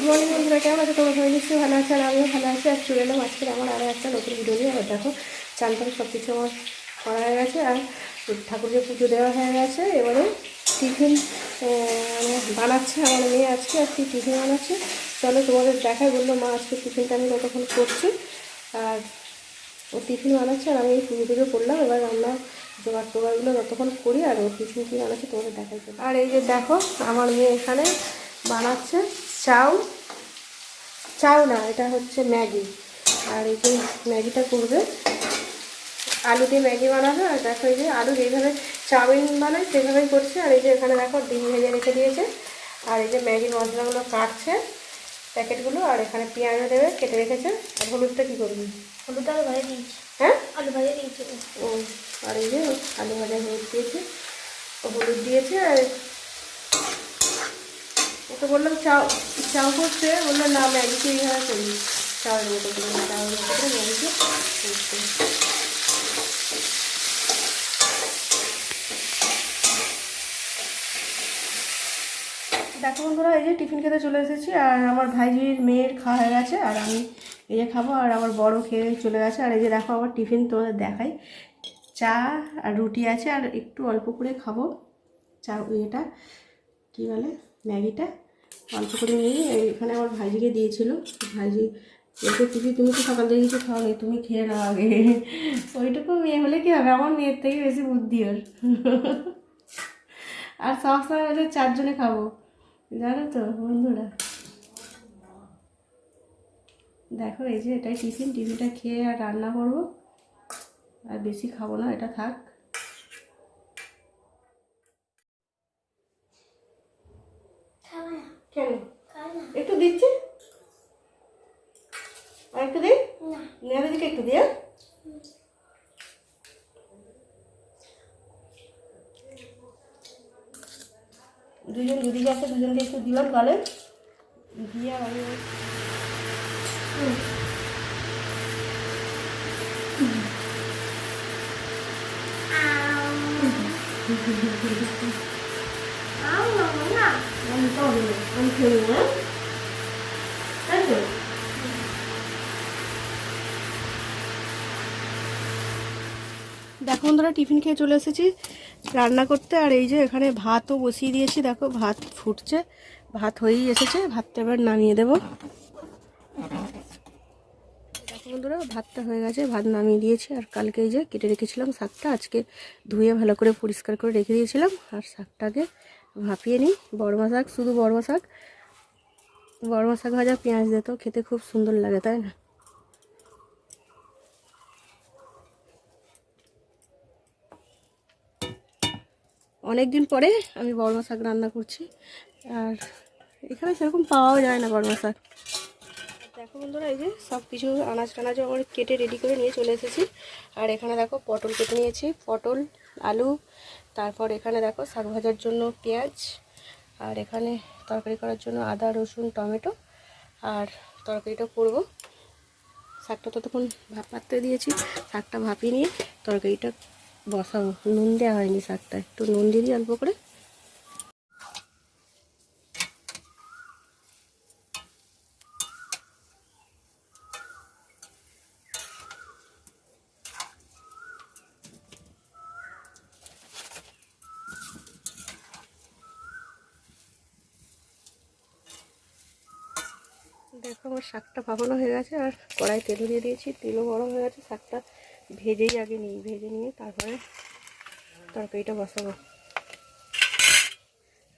Morning বন্ধুরা, কেমন আছে? তোমার সবাই নিশ্চয়ই ভালো আছে, আর আমিও ভালো আছি। আর চলে এলাম আজকে আমার আরও একটা নতুন ভিডিও নিয়ে। আর দেখো, চান টান সব কিছু আমার করা হয়ে গেছে, আর ঠাকুরকে পুজো দেওয়া হয়ে গেছে। এবারে টিফিন বানাচ্ছে আমার মেয়ে, আজকে আজকে টিফিন বানাচ্ছে। চলো তোমাদের দেখাই, বললো মা আজকে টিফিনটা আমি কতক্ষণ করছি, আর ও টিফিন বানাচ্ছে আর আমি এই পুজো টুজো করলাম। এবার রান্না জোগাড় টোগাড়গুলো যতক্ষণ করি, আর ও টিফিন কী বানাচ্ছে তোমাদের দেখাই। আর এই যে দেখো, আমার মেয়ে এখানে বানাচ্ছে চাউ না, এটা হচ্ছে ম্যাগি। আর এই যে ম্যাগিটা করবে, আলু দিয়ে ম্যাগি বানাবে। আর দেখো এই যে আলু যেইভাবে চাউমিন বানায় সেভাবেই করছে। আর এই যে এখানে দেখো ডিম ভেজে রেখে দিয়েছে। আর এই যে ম্যাগির মশলাগুলো কাটছে প্যাকেটগুলো, আর এখানে পেঁয়াজও দেবে কেটে রেখেছে। আর হলুদটা কী করবি? হলুদ আলু ভাজা দিয়েছি। হ্যাঁ, আলু ভাজা দিয়েছি। ও, আর এই যে আলু ভাজা হলুদ দিয়েছে, হলুদ দিয়েছে। আর ওকে বললাম চাউ করছে, বললো না ম্যাগিকে এইভাবে করি, চাউয়ের মতো করে, চাউয়ের মতো করে ম্যাগিকে করছে। দেখো বন্ধুরা, এই যে টিফিন খেতে চলে এসেছি, আর আমার ভাইজির মেয়ের খাওয়া হয়ে গেছে, আর আমি এই যে খাবো, আর আমার বড় খেয়ে চলে গেছে। আর এই যে দেখো আমার টিফিন তোমাদের দেখাই, চা আর রুটি আছে, আর একটু অল্প করে খাবো চা, এটা কী বলে ম্যাগিটা অল্প করে নিয়ে এখানে আমার ভাইজিকে দিয়েছিল। ভাইজি বলতে টিফিন তুমি তো সকাল থেকে কিছু খাও নি, তুমি খেয়ে নাও আগে। ওইটুকু মেয়ে হলে কী হবে, আমার মেয়ের থেকে বেশি বুদ্ধি ওর। আর সবসময় বলে 4 জনে খাবো, জানো তো বন্ধুরা। দেখো এই যে এটাই টিফিনটা খেয়ে আর রান্না করবো, আর বেশি খাবো না, এটা থাক। কেন একটু দিচ্ছি, আর একটু দিই, নেহাদিকে একটু দিয়ে। দুজন দিদিকে আছে, দুজনকে একটু দিলাম গালে দিয়ে। আর আমি খেয়ে নেবো, তাই তো। দেখো বন্ধুরা, টিফিন খেয়ে চলে এসেছি রান্না করতে। আর এই যে এখানে ভাতও বসিয়ে দিয়েছি, দেখো ভাত ফুটছে, ভাত হয়েই এসেছে, ভাতটা এবার নামিয়ে দেবো। দেখো বন্ধুরা, ভাতটা হয়ে গেছে, ভাত নামিয়ে দিয়েছি। আর কালকে এই যে কেটে রেখেছিলাম শাকটা, আজকে ধুয়ে ভালো করে পরিষ্কার করে রেখে দিয়েছিলাম। আর শাকটাকে ভাপিয়ে নিই, বড়মা শাক, শুধু বড়মা শাক ভাজা পেঁয়াজ দিত, খেতে খুব সুন্দর লাগে, তাই না? অনেক দিন পরে আমি বড়মা শাক রান্না করছি, আর এখানে সেরকম পাওয়াও যায় না বড়মা শাক। দেখো বন্ধুরা, এই যে সব কিছু আনাজ টানাজও আমার কেটে রেডি করে নিয়ে চলে এসেছি। আর এখানে দেখো পটল কেটে নিয়েছি, পটল, আলু, তারপর এখানে দেখো শাক ভাজার জন্য পেঁয়াজ, আর এখানে তরকারি করার জন্য আদা, রসুন, টমেটো। আর তরকারিটা করব, শাকটা ততক্ষণ পাততে দিয়েছি, শাকটা ভাপিয়ে নিয়ে তরকারিটা বসাবো। নুন দেওয়া হয়নি শাকটা, একটু নুন দিয়ে দিই অল্প করে। দেখো আমার শাকটা ভাপানো হয়ে গেছে, আর কড়াই তেল দিয়ে দিয়েছি, তেলও গরম হয়ে গেছে। শাকটা ভেজে নিয়ে তারপরে তরকারিটা বসাবো।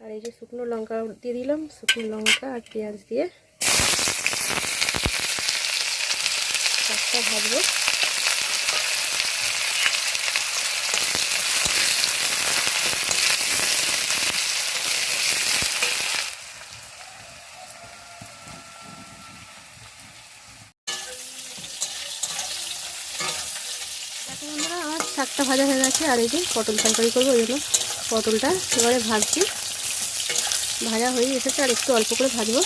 আর এই যে শুকনো লঙ্কা দিয়ে দিলাম, শুকনো লঙ্কা আর পেঁয়াজ দিয়ে শাকটা ভাজবো। বন্ধুরা, আমার শাকটা ভাজা হয়ে গেছে। আর এই যে পটল তরকারি করবো, ওই জন্য পটলটা এবারে ভাজছি। ভাজা হয়ে এসেছে, আর একটু অল্প করে ভাজবো।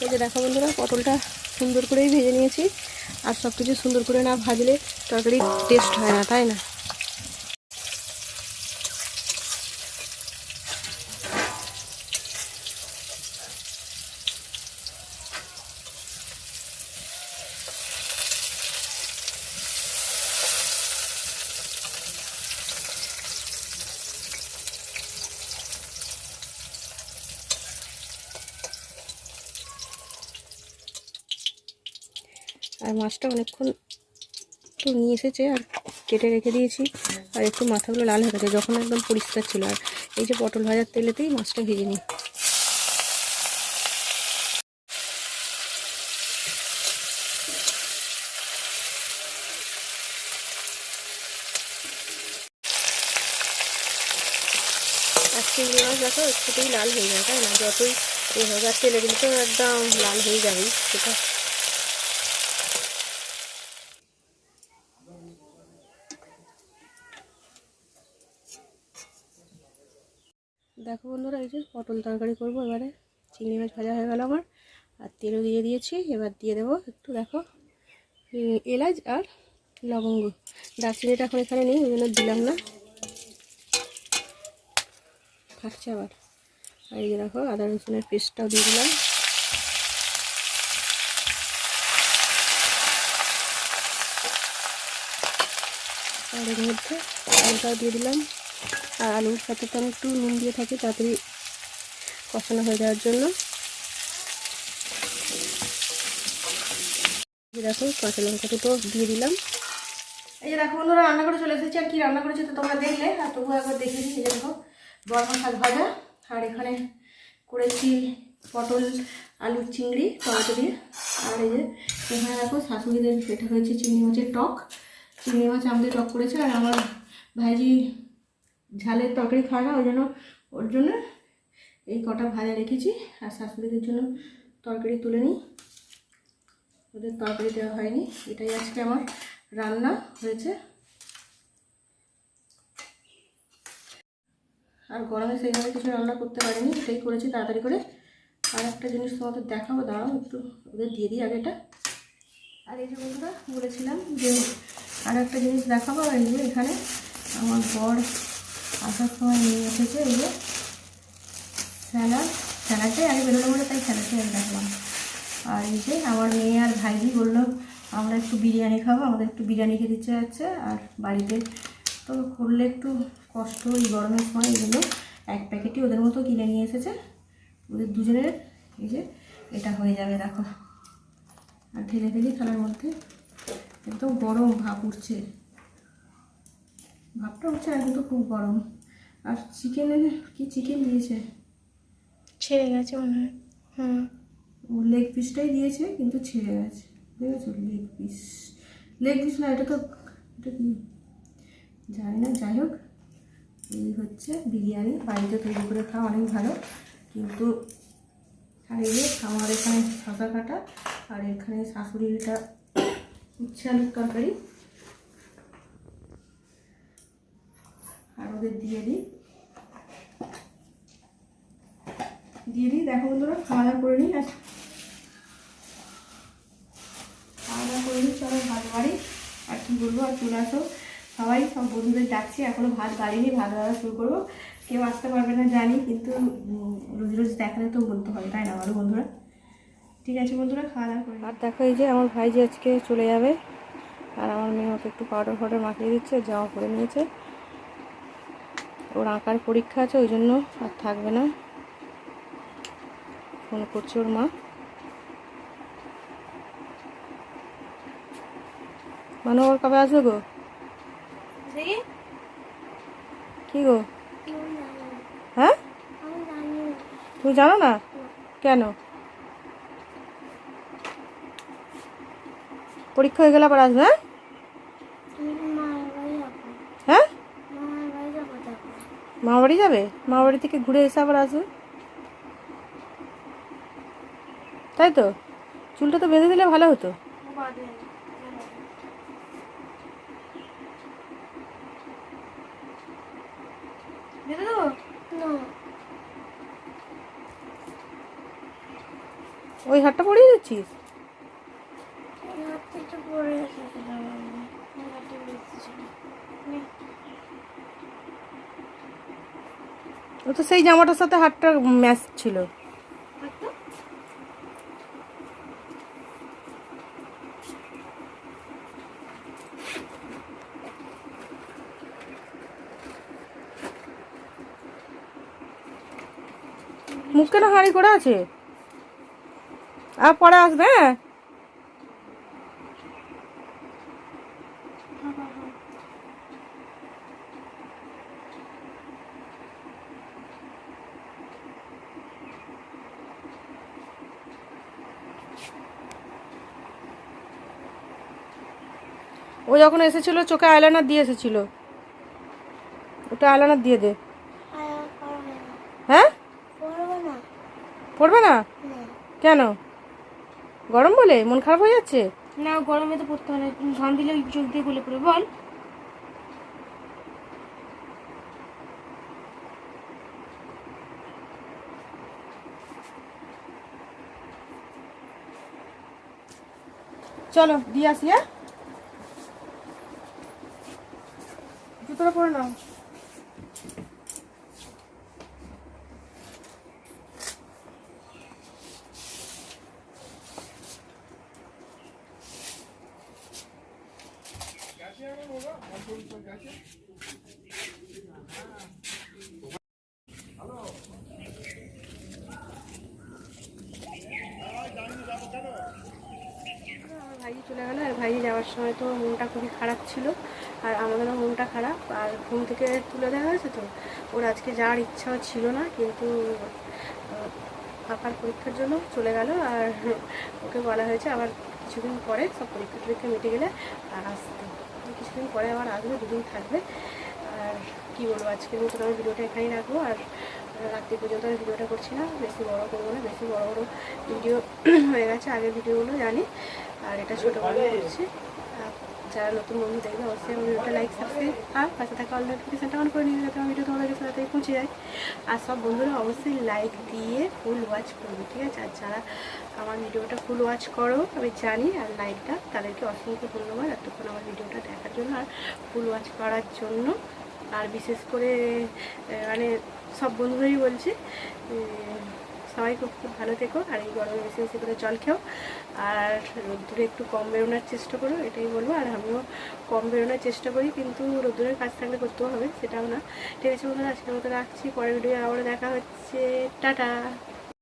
এই যে দেখো বন্ধুরা, পটলটা সুন্দর করেই ভেজে নিয়েছি। আর সব কিছু সুন্দর করে না ভাজলে তরকারি টেস্ট হয় না, তাই না? আর মাছটা অনেকক্ষণ তো নিয়ে এসেছে আর কেটে রেখে দিয়েছি। আর একটু মাথাগুলো লাল হয়ে গেছে, যখন একদম পরিষ্কার ছিল। আর এই যে পটল ভাজার তেলেতেই মাছটা ভেজে নিই। আর চিংড়ি মাছ দেখো একটুতেই লাল হয়ে যায়, তাই না? যতই এ হোক, আর তেলে দিলে তো একদম লাল হয়ে যাবেই সেটা। দেখো বন্ধুরা, এই যে পটল তরকারি করবো এবারে। চিংড়ি মাছ ভাজা হয়ে গেল আমার, আর তেলও দিয়ে দিয়েছি। এবার দিয়ে দেবো একটু, দেখো, এলাচ আর লবঙ্গ। দারচিনিটা এখন এখানে নেই, ওই জন্য দিলাম না, থাকছে আবার। আর এই যে দেখো, আদা রসুনের পেস্টটাও দিয়ে দিলাম। আর এর মধ্যে আলুটাও দিয়ে দিলাম। আর আলুর সাথে তো আমি একটু নুন দিয়ে থাকি তাড়াতাড়ি কষানো হয়ে যাওয়ার জন্য। দেখো কাঁচা লঙ্কা দুটো দিয়ে দিলাম। এই যে দেখো বন্ধুরা, রান্না করে চলে এসেছি। আর কি রান্না করেছি তো তোমরা দেখলে, আর তবুও একবার দেখে নিই। এই যে দেখো, বরমা শাক ভাজা, আর এখানে করেছি পটল আলু চিংড়ি টমেটো দিয়ে। আর এই যে এখানে দেখো শাশুড়িদের এটা হয়েছে চিংড়ি মাছের টক। চিংড়ি মাছ আমাদের টক করেছে। আর আমার ভাইজি ঝালের তরকারি খায় না, ওই জন্য ওর জন্য এই কটা ভাজা রেখেছি। আর শাশুড়িদের জন্য তরকারি তুলে নিই, ওদের তরকারি দেওয়া হয়নি। এটাই আজকে আমার রান্না হয়েছে। আর গরমে সেইভাবে কিছু রান্না করতে পারিনি, এটাই করেছি তাড়াতাড়ি করে। আর একটা জিনিস তোমাদের দেখাবো, দাঁড়াও একটু ওদের দিয়ে দিই আগেটা। আর এই যে বন্ধুরা বলেছিলাম যে আর একটা জিনিস দেখাবো। এই যে এখানে আমার বর আসার সময় নিয়ে এসেছে এই যে স্যালাডটাই আগে বেরোনো বলে, তাই স্যালাডটাই আমি দেখলাম। আর এই যে আমার মেয়ে আর ভাইজি বললো আমরা একটু বিরিয়ানি খাবো, আমাদের একটু বিরিয়ানি খেতে ইচ্ছে যাচ্ছে। আর বাড়িতে তো করলে একটু কষ্ট এই গরমের সময়, এই জন্য এক প্যাকেটই ওদের মতো কিনে নিয়ে এসেছে। ওদের দুজনের এই যে এটা হয়ে যাবে, দেখো। আর ঢেলে ঢেলে থালার মধ্যে, একদম গরম ভাপ উঠছে, ভাপটা উঠছে আর কিন্তু খুব গরম। আর চিকেনের কি চিকেন দিয়েছে, ছেড়ে গেছে মনে হয়। হুম, লেগ পিসটাই দিয়েছে কিন্তু ছিঁড়ে গেছে, দেখেছো? লেগ পিস না, এটা তো, এটা কি জানি না। যাই হোক, এই হচ্ছে বিরিয়ানি। বাড়িতে তৈরি করে খাওয়া অনেক ভালো, কিন্তু আর এই যে আমার এখানে শসা কাটা, আর এখানে শাশুড়িটা উচ্ছে আলুর তরকারি। আর ওদের দিয়ে দিই। দেখো বন্ধুরা, খাওয়া দাওয়া করে নিই। আর খাওয়া দাওয়া করে নিই, চলো ভাত বাড়ি। আর কি বলবো, আর চলে আসো সবাই, সব বন্ধুদের ডাকছি। এখনো ভাত বাড়িনি, ভাত বাড়া শুরু করবো। কেউ আসতে পারবে না জানি, কিন্তু রোজ রোজ দেখালে তো বলতে হবে, তাই না বলো বন্ধুরা? ঠিক আছে বন্ধুরা, খাওয়া দাওয়া করি। আর দেখো, এই যে আমার ভাইজি আজকে চলে যাবে। আর আমার মেয়ে ওকে একটু পাউডার মাখিয়ে দিচ্ছে, জামা পরে নিয়েছে। ওর আঁকার পরীক্ষা আছে, ওই জন্য আর থাকবে না। ফোন করছে ওর মা। মানে ওর কবে আসবে গো? কি গো? হ্যাঁ, তুমি জানো না কেন? পরীক্ষা হয়ে গেলে আবার আসবে? হ্যাঁ, মা বাড়ি যাবে, মা বাড়ি থেকে ঘুরে এসে আবার আসবে, তাই তো? চুলটা তো বেঁধে দিলে ভালো হতো। ওই হাতটা পরিয়ে দিচ্ছিস? ও তো সেই জামাটার সাথে হাতটা ম্যাচ ছিল। মুখ কেন হাঁড়ি করে আছে? আর পরে আসবে, হ্যাঁ? ও যখন এসেছিল চোখে আইলাইনার দিয়ে এসেছিল, ওটা আইলাইনার দিয়ে দে। হ্যাঁ, পড়বে না কেন? গরম বলে মন খারাপ হয়ে যাচ্ছে? না, গরমে তো পড়তে হয় না, ঘাম দিলে চোখ দিয়ে গলে পড়ে। বল। চলো দিয়ে আসি। হ্যাঁ, জুতোটা পরে নাও। আমার ভাই চলে গেল, আর ভাই যাওয়ার সময় তো মনটা খুবই খারাপ ছিল, আর আমাদেরও মনটা খারাপ। আর ঘুম থেকে তুলে দেওয়া হয়েছে তো, ওর আজকে যাওয়ার ইচ্ছাও ছিল না, কিন্তু পাপার পরীক্ষার জন্য চলে গেল। আর ওকে বলা হয়েছে আবার কিছুদিন পরে, সব পরীক্ষা মিটে গেলে আর আসতে, কিছুদিন পরে আবার আসবে, দুদিন থাকবে। আর কী বলবো, আজকের মতো আমি ভিডিওটা এখানেই রাখবো। আর রাত্রি পর্যন্ত আমি ভিডিওটা করছি না, বেশি বড় করবো না, বেশি বড় বড় ভিডিও হয়ে গেছে আগের ভিডিওগুলো জানি। আর এটা ছোটো করে করছি। যারা নতুন বন্ধু দেখবে অবশ্যই আমার ভিডিওটা লাইক, সাবস্ক্রাইব আর পাশে থাকা অল নোটিফিকেশনটা অন করে নিয়ে যাতে আমার ভিডিও তোমাদের কাছে তাড়াতাড়ি পৌঁছে যায়। আর সব বন্ধুরা অবশ্যই লাইক দিয়ে ফুল ওয়াচ করবে, ঠিক আছে? আর যারা আমার ভিডিওটা ফুল ওয়াচ করো আমি জানি, আর লাইকটা তাদেরকে অসংখ্য ধন্যবাদ এতক্ষণ আমার ভিডিওটা দেখার জন্য আর ফুল ওয়াচ করার জন্য। আর বিশেষ করে মানে সব বন্ধুদেরই বলছি, সবাই খুব খুব ভালো থেকো। আর এই গরমে বেশি বেশি করে জল খেও, আর রোদ্দুরে একটু কম বেরোনোর চেষ্টা করো, এটাই বলবো। আর আমিও কম বেরোনোর চেষ্টা করি, কিন্তু রোদ্দুরের কাজ থাকলে করতেও হবে, সেটাও না। ঠিক আছে বন্ধুরা, আজকের মতো রাখছি, পরের ভিডিও আবারও দেখা হচ্ছে, টাটা।